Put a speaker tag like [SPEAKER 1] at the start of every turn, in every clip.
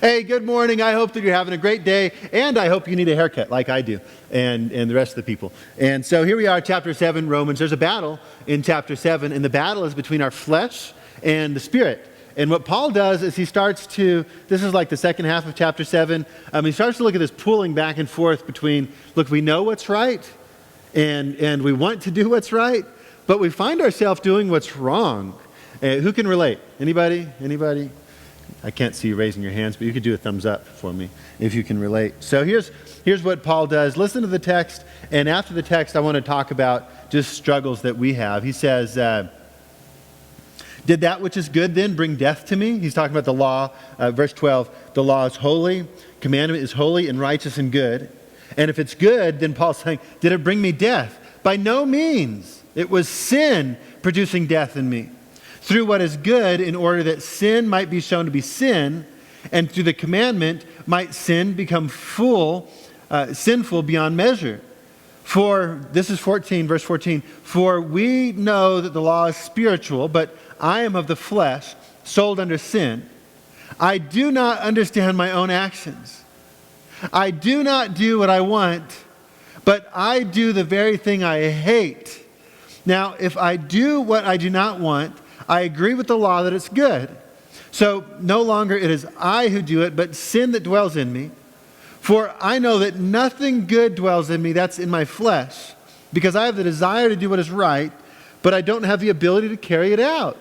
[SPEAKER 1] Hey, good morning. I hope that you're having a great day, and I hope you need a haircut like I do, and the rest of the people. And so here we are, chapter 7, Romans. There's a battle in chapter 7, and the battle is between our flesh and the spirit. And what Paul does is he starts to, this is like the second half of chapter 7, he starts to look at this pulling back and forth between, look, we know what's right, and we want to do what's right, but we find ourselves doing what's wrong. Who can relate? Anybody? Anybody? I can't see you raising your hands, but you could do a thumbs up for me if you can relate. So here's what Paul does. Listen to the text, and after the text, I want to talk about just struggles that we have. He says, did that which is good then bring death to me? He's talking about the law. Verse 12, the law is holy, commandment is holy and righteous and good. And if it's good, then Paul's saying, did it bring me death? By no means. It was sin producing death in me. Through what is good, in order that sin might be shown to be sin, and through the commandment might sin become sinful beyond measure. For, this is 14, verse 14, for we know that the law is spiritual, but I am of the flesh, sold under sin. I do not understand my own actions. I do not do what I want, but I do the very thing I hate. Now, if I do what I do not want, I agree with the law that it's good. So no longer it is I who do it, but sin that dwells in me. For I know that nothing good dwells in me, that's in my flesh, because I have the desire to do what is right, but I don't have the ability to carry it out.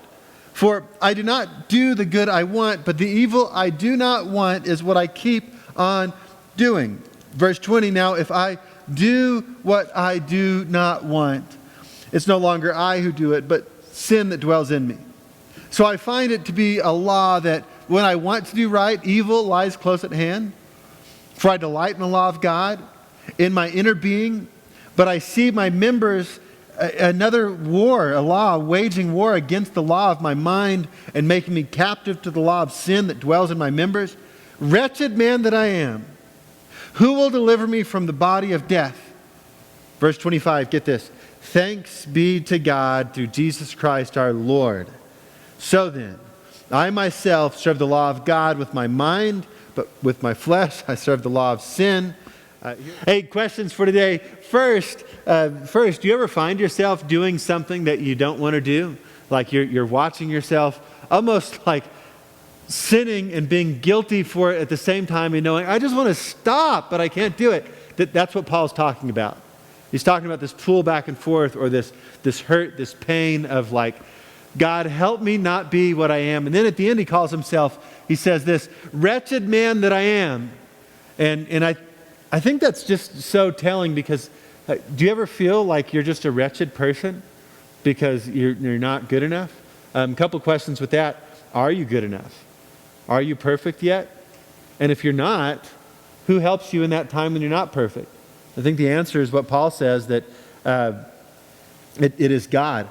[SPEAKER 1] For I do not do the good I want, but the evil I do not want is what I keep on doing. Verse 20, now if I do what I do not want, it's no longer I who do it, but sin that dwells in me. So I find it to be a law that when I want to do right, evil lies close at hand. For I delight in the law of God, in my inner being, but I see my members, another war, a law, waging war against the law of my mind and making me captive to the law of sin that dwells in my members. Wretched man that I am, who will deliver me from the body of death? Verse 25, get this. Thanks be to God through Jesus Christ our Lord. So then, I myself serve the law of God with my mind, but with my flesh I serve the law of sin. Hey, questions for today. First, do you ever find yourself doing something that you don't want to do? Like you're watching yourself almost like sinning and being guilty for it at the same time and knowing, I just want to stop, but I can't do it. That's what Paul's talking about. He's talking about this pull back and forth, or this hurt, this pain of like, God, help me not be what I am. And then at the end he says this, wretched man that I am. And I think that's just so telling, because do you ever feel like you're just a wretched person because you're not good enough? A couple questions with that. Are you good enough? Are you perfect yet? And if you're not, who helps you in that time when you're not perfect? I think the answer is what Paul says, that it is God.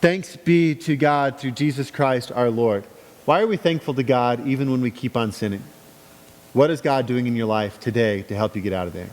[SPEAKER 1] Thanks be to God through Jesus Christ our Lord. Why are we thankful to God even when we keep on sinning? What is God doing in your life today to help you get out of there?